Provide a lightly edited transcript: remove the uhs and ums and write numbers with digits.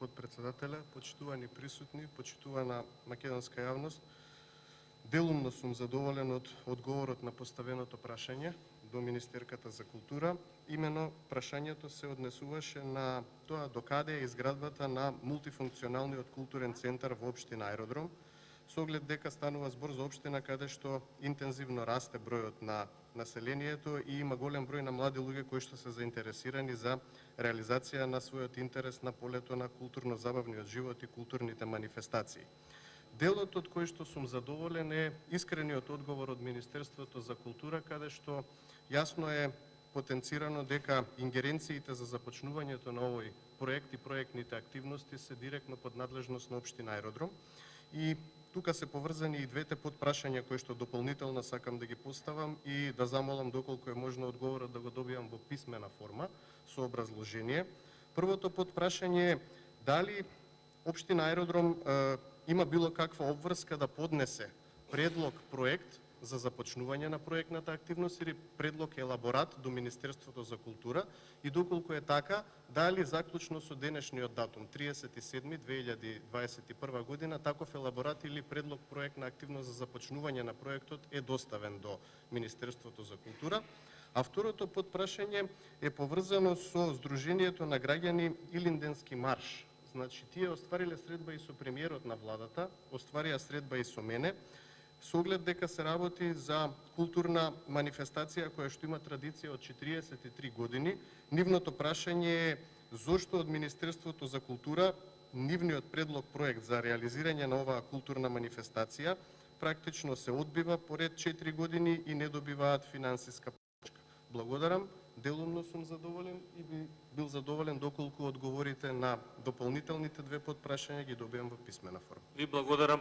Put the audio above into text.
подпредседателя, почитувани присутни, почитувана македонска јавност. Делумно сум задоволен од одговорот на поставеното прашање до Министерката за култура. Имено прашањето се однесуваше на тоа докаде е изградбата на мултифункционалниот културен центар во општина Аеродром, со оглед дека станува збор за општина каде што интензивно расте бројот на населението и има голем број на млади луѓе кои што се заинтересирани за реализација на својот интерес на полето на културно-забавниот живот и културните манифестации. Делот од кој што сум задоволен е искрениот одговор од Министерството за култура, каде што јасно е потенцирано дека ингеренциите за започнувањето на овој проект и проектните активности се директно под надлежност на општина Аеродром. И тука се поврзани и двете подпрашања кои што дополнително сакам да ги поставам и да замолам доколку е можно одговорот да го добиам во писмена форма со образложение. Првото подпрашање е дали општина Аеродром има било каква обврска да поднесе предлог проект за започнување на проектната активност или предлог елаборат до Министерството за култура и доколку е така, дали заклучно со денешниот датум 30.7.2021 година таков елаборат или предлог проектна активност за започнување на проектот е доставен до Министерството за култура. А второто подпрашање е поврзано со Сдруженијето на граѓани Илинденски марш. Значи, тие оствариле средба и со премиерот на владата, остварија средба и со мене, со оглед дека се работи за културна манифестација која што има традиција од 43 години. Нивното прашање е зошто од Министерството за култура нивниот предлог проект за реализирање на оваа културна манифестација практично се одбива поред 4 години и не добиваат финансиска поддршка. Благодарам, делумно сум задоволен и би бил задоволен доколку одговорите на дополнителните две подпрашања ги добиам во писмена форма. Ви благодарам.